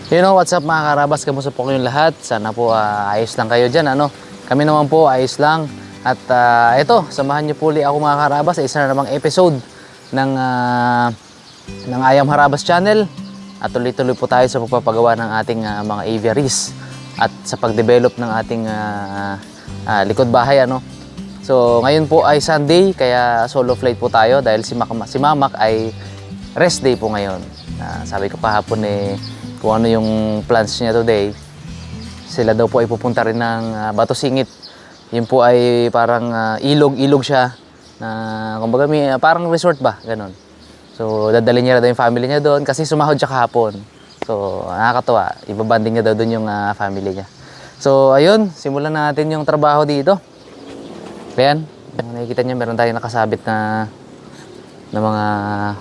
You know, what's up mga karabas? Kamusta po kayong lahat? Sana po ayos lang kayo dyan, ano? Kami naman po, ayos lang. At ito, samahan niyo po ulit ako mga karabas sa isa na namang episode ng Ayam Harabas Channel. At tuloy-tuloy po tayo sa pagpapagawa ng ating mga aviaries at sa pag-develop ng ating likod bahay, ano? So, ngayon po ay Sunday, kaya solo flight po tayo dahil si Mamak ay rest day po ngayon. Sabi ko kahapon kung ano yung plans niya today. Sila daw po ay pupunta rin ng Bato Singit. Yun po ay parang ilog siya na kumbaga parang resort ba, ganun. So dadalhin niya daw yung family niya doon kasi sumahod siya kahapon. So nakakatuwa, ibabanding niya daw doon yung family niya. So ayun, simulan natin yung trabaho dito. Ayan, nakikita niyo meron tayong nakasabit na mga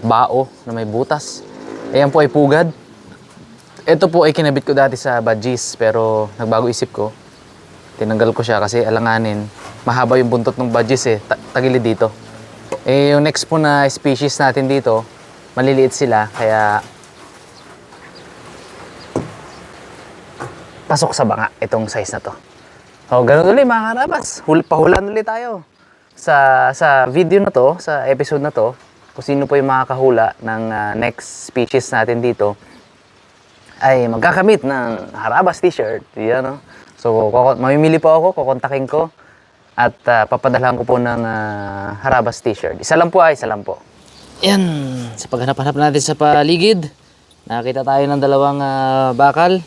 bao na may butas. Ayan po ay pugad. Ito po ay kinabit ko dati sa badges pero nagbago isip ko. Tinanggal ko siya kasi alanganin. Mahaba yung buntot ng badges tagilid dito. Yung next po na species natin dito, maliliit sila kaya pasok sa banga itong size na to. So ganun ulit mga karabas. Pahulaan ulit tayo. Sa video na to, sa episode na to, kung sino po yung makakahula ng next species natin dito, ay magkakamit ng Harabas t-shirt. Yan, no? So, mamimili po ako, kukontakin ko at papadalhan ko po ng Harabas t-shirt. Isa lang po. Yan, sa paghanap-hanap natin sa paligid, nakita tayo ng dalawang bakal.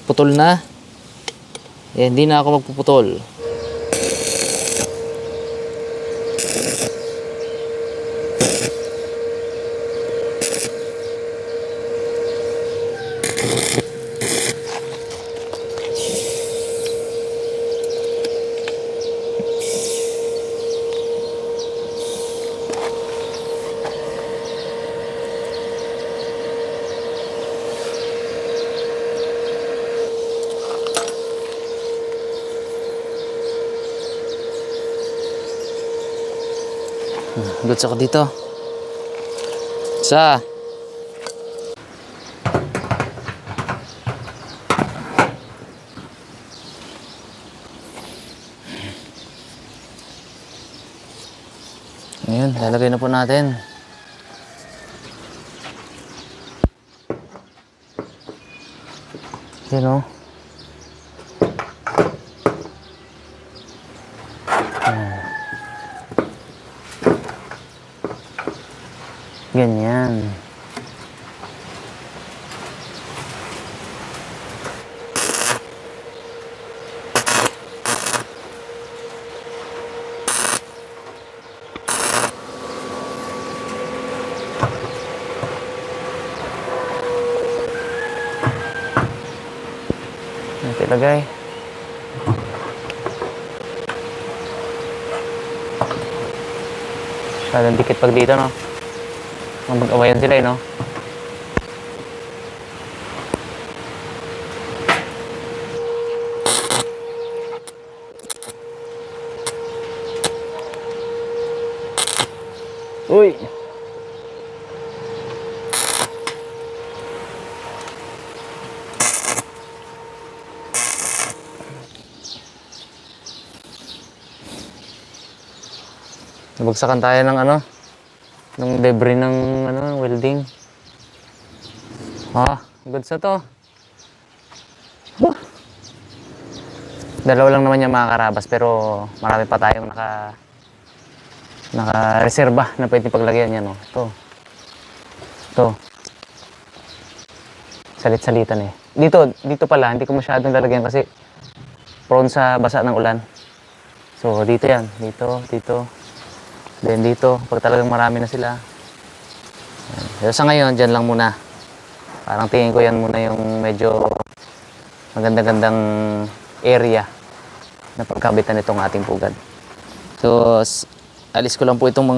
Putol na. Hindi na ako magpuputol. Goods ako dito. Isa. Ngayon, lalagay na po natin. Yan o. Ganyan. Ito ilagay. Masyadong dikit pag dito, no? Mag-awayan sila, no? Uy! Nabagsakan tayo ng ng debris ng welding. Goods na to. Dalawa lang naman yung mga karabas pero marami pa tayong naka-reserba na pwede paglagyan yan, no. Ito. Salit-salitan Dito pala hindi ko masyadong lalagyan kasi prone sa basa ng ulan. So dito yan, dito. Then dito, pag talagang marami na sila. Pero sa ngayon, dyan lang muna. Parang tingin ko yan muna yung medyo maganda-gandang area na pagkabitan nitong ating pugad. So, alis ko lang po itong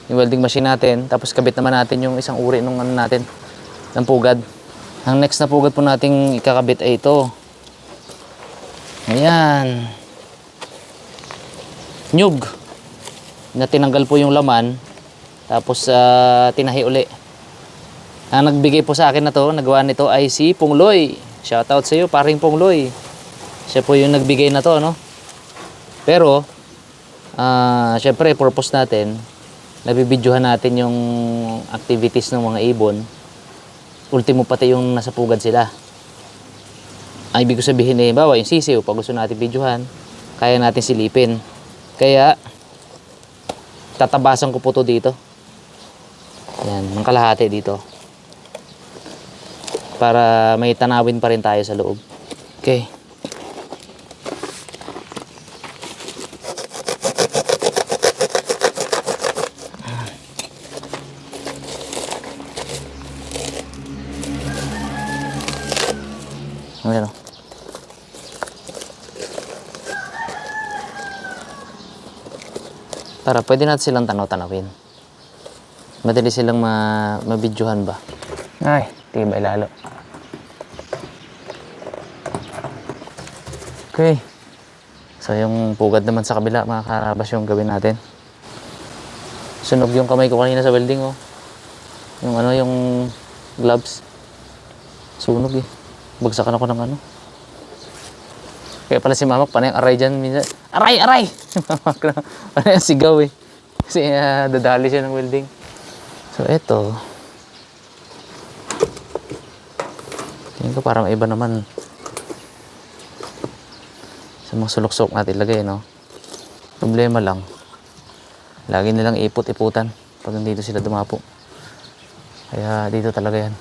yung welding machine natin. Tapos kabit naman natin yung isang uri ng natin, ng pugad. Ang next na pugad po nating ikakabit ay ito. Ayan. Nyug. Na tinanggal po yung laman tapos tinahi uli. Ang nagbigay po sa akin na to, nagawa nito ay si Pungloy. Shoutout sa iyo, paring Pungloy. Siya po yung nagbigay na to, no? Pero, syempre, purpose natin, nabibidyohan natin yung activities ng mga ibon. Ultimo pati yung nasa pugad sila. Ang ibig ko sabihin eh, bawa yung sisiw, pag gusto natin videohan, kaya natin silipin. Kaya, tatabasan ko po to dito. Yan, ng kalahati dito. Para may tanawin pa rin tayo sa loob. Okay. Ano? Para pwede natin silang tanaw-tanawin. Madali silang mabidyohan ba? Ay, tibay lalo. Okay. So yung pugad naman sa kabila, mga karabas, yung gawin natin. Sunog yung kamay ko kanina sa welding, oh. Yung ano, yung gloves. Sunog eh. Bagsakan ako ng ano. Kaya pala si Mamak, panay ang aray dyan minsan. Aray! Aray! Si Mamak na, panay ang sigaw eh. Kasi dadali siya ng welding. So eto. Tingin ko parang iba naman. Sa mga sulok-sulok natin ilagay, no? Problema lang. Lagi nilang ipot-iputan pag nandito sila dumapo. Kaya dito talaga yan.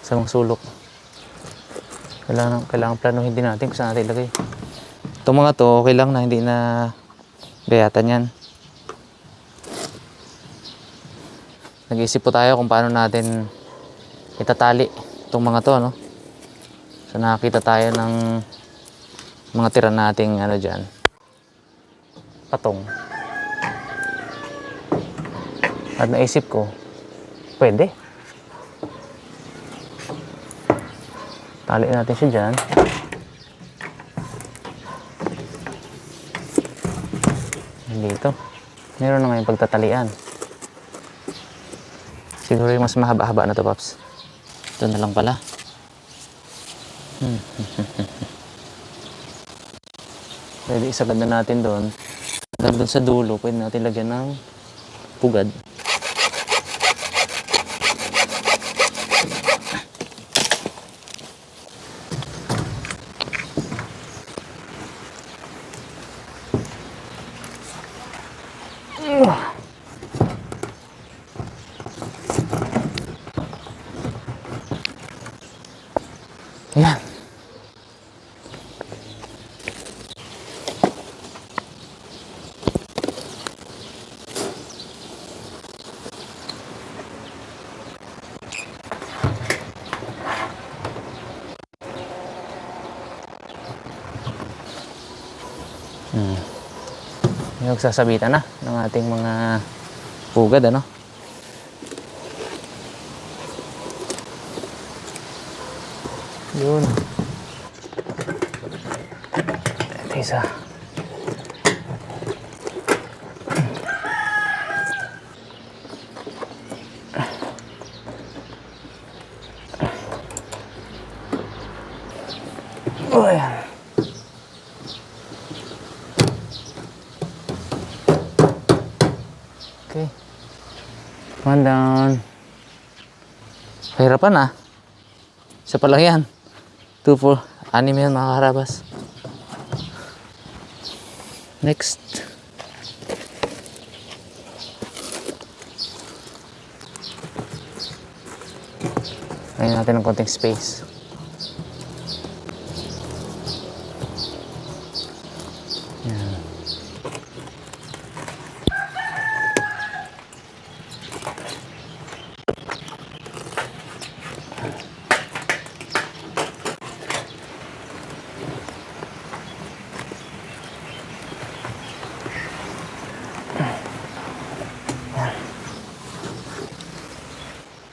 Sa mga sulok. Kailangan planuhin din natin kung saan natin ilagay. Itong mga to, okay lang na hindi na gayatan yan. Nag-iisip po tayo kung paano natin itatali itong mga to, no? So nakakita tayo ng mga tira nating ano dyan. Patong. At naisip ko, pwede. Tali natin siya dyan. Dito. Meron na ngayong pagtatalian. Siguro yung mas mahaba-haba na to, Paps. Ito na lang pala. Pwede isagad na natin doon. Hanggang doon sa dulo, pwede natin lagyan ng pugad. Ayan. Yung sasabitan na ng ating mga pugad, ano? Yun. Ito isa. Oh, ayan. Okay. One down. Kahirapan ah. Isa pa lang yan. 2, 4, 6 yan mga karabas. Next. Lagyan natin ng konting space. Yan.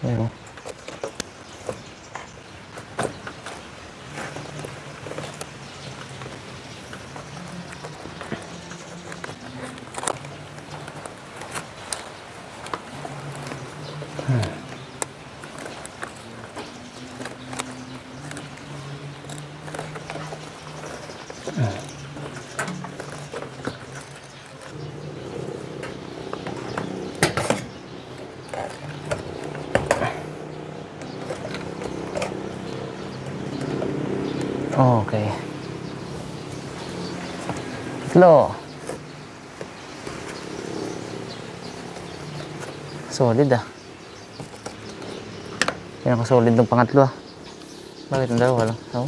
Ayan. Okay. Tatlo. Solid ah. Pinaka-solid ng pangatlo ah. Bakit ang dalawa lang? Oh.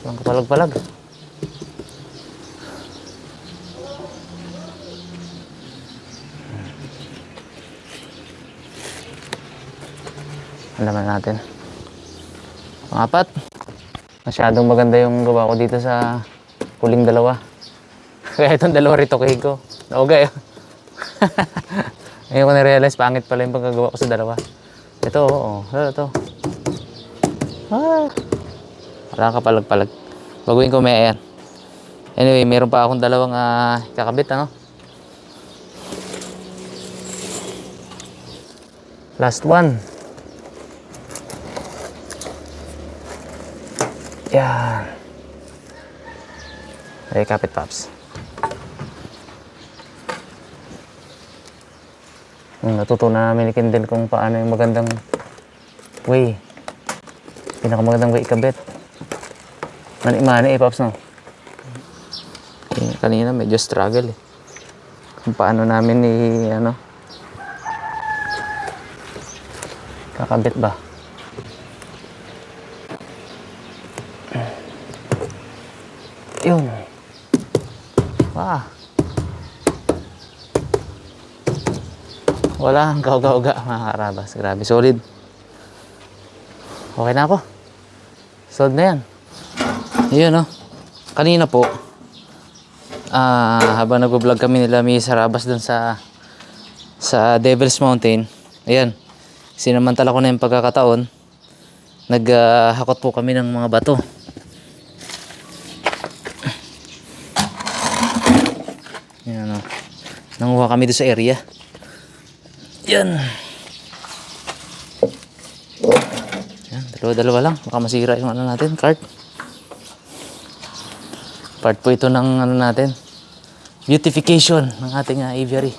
Walang kapalag-palag. Alaman natin. Pangapat. Masyadong maganda yung gawa ko dito sa huling dalawa. Kaya itong dalawa rito kay ko. Naugay ah. Ngayon ko na-realize pangit pala yung pagkagawa ko sa dalawa. Ito, oo. Ito. Ah. Wala kapalag-palag. Baguhin ko may ayan. Anyway, meron pa akong dalawang kakabit, ano? Last one. Yan. Ay, kapit paps. Natutunan namin ni Kendall kung paano yung magandang way. Pinakamagandang way ikabit. Mani-mani paps, no? Kanina medyo struggle eh. Kung paano namin kakabit ba? Yun. Wah. Wala ang kauga-uga mga karabas. Grabe, solid. Okay na ako. Solid na yan. Yun, no? Kanina po, habang nag-vlog kami nila may Sarabas dun sa Devil's Mountain. Ayan. Sinamantala ko na yung pagkakataon. Naghakot po kami ng mga bato. Yan, no? Nanguha kami doon sa area. Yan. Yan, dalawa-dalawa lang. Baka masira yung natin, cart. Part po ito ng natin. Beautification ng ating aviary.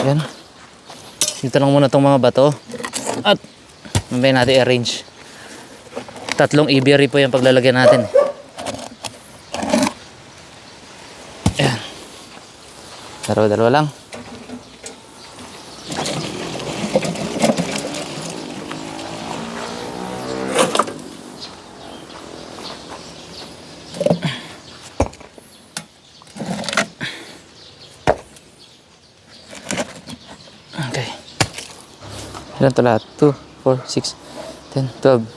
Yan. Dito lang muna itong mga bato. At mamaya natin i-arrange. 3 aviary po yung paglalagyan natin. Yan. Dalawa-dalawa lang. Okay. Ilan ito lahat? 2, 4, 6, 10, 12.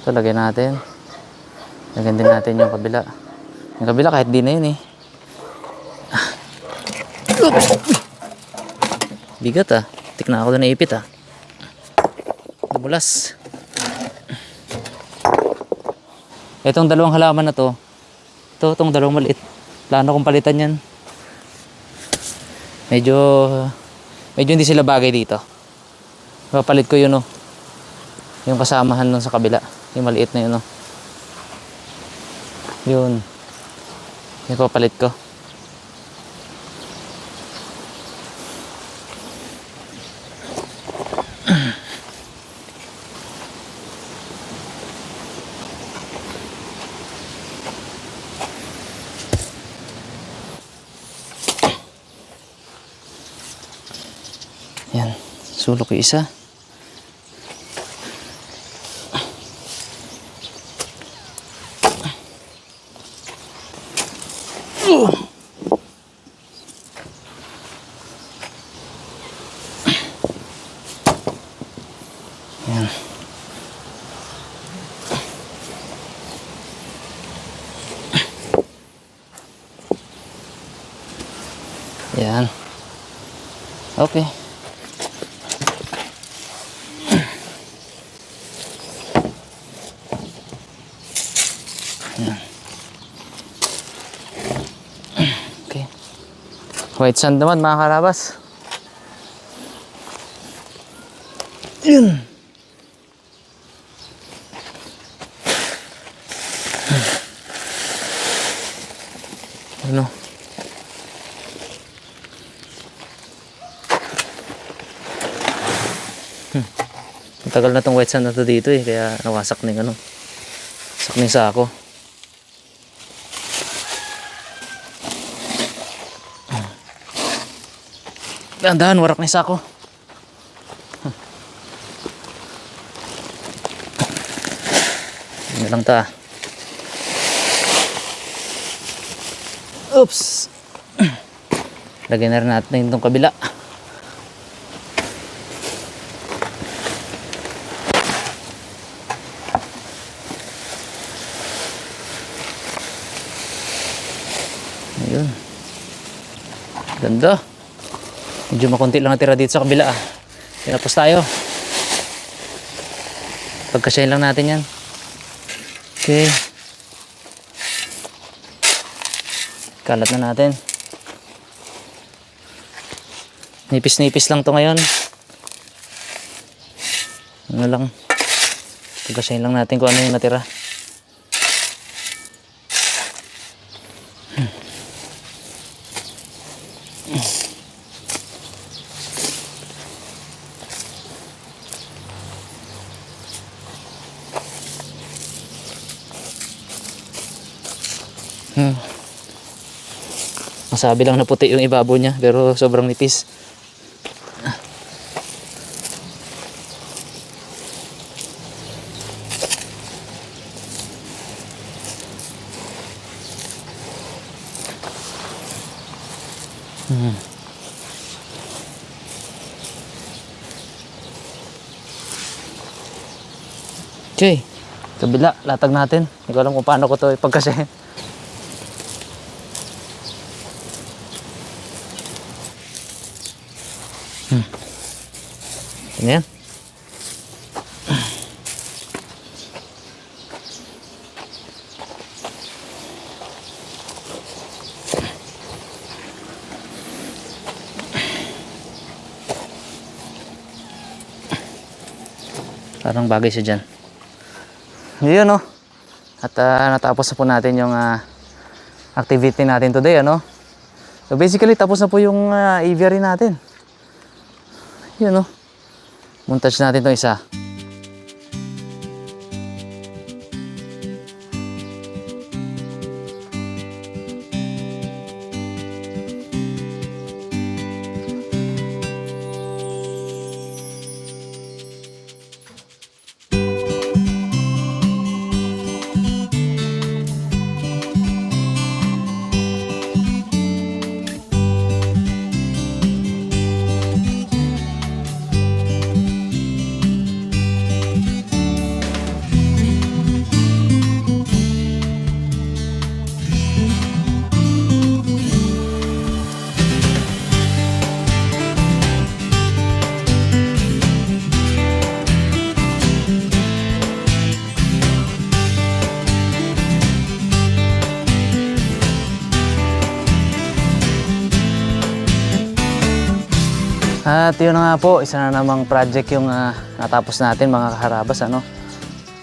Ito, lagyan natin. Lagyan din natin yung kabila. Yung kabila kahit di na yun eh. Bigat ah. Tik na ako doon na ipit ah. Nabulas. Itong dalawang halaman na to. Itong dalawang maliit. Plano kong palitan yan. Medyo hindi sila bagay dito. Papalit ko yun oh. Yung kasamahan nun sa kabila. Yung maliit na yun oh. Yun. Yung papalit ko. Yan. Sulok yung isa. Yan. Yan. Okay. Yan. Okay. White sand naman mga karabas. Yun. Ano? Matagal na tong white sand na to dito eh, kaya nawasak na yung ano. Wasak na yung sako. Dahan-dahan, warak na yung sako. Ano lang ta. Oops! Lagyan na rin natin itong kabila. Ayun. Ganda. Medyo makunti lang natira dito sa kabila ah. Tinapos tayo. Pagkasyahin lang natin yan. Okay. Kalat na natin. Nipis-nipis lang to ngayon. Ano lang. Pagkasyahin lang natin kung ano yung natira. Masabi lang na puti yung ibabaw niya pero sobrang nipis. Okay, kabila, latag natin. Hindi ko alam kung paano ko to ipagkasyahin. Yan. Parang bagay siya dyan. Yun no. At natapos na po natin yung activity natin today, ano. So basically tapos na po yung aviary natin. Yun no. Montage natin itong isa. At yun na nga po, isa na namang project yung natapos natin mga kaharabas, ano.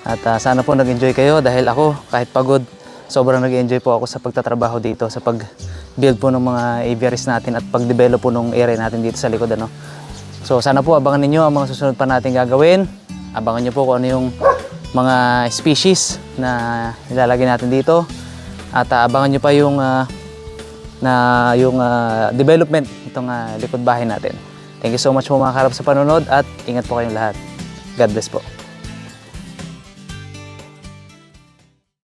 At sana po nag-enjoy kayo dahil ako kahit pagod, sobrang nag-enjoy po ako sa pagtatrabaho dito, sa pag-build po ng mga aviaries natin at pag-develop po ng area natin dito sa likod, ano. So sana po abangan ninyo ang mga susunod pa natin gagawin. Abangan nyo po kung ano yung mga species na nilalagay natin dito. At abangan nyo pa yung, development itong likod bahay natin. Thank you so much po mga kaharap sa panonood at ingat po kayong lahat. God bless po.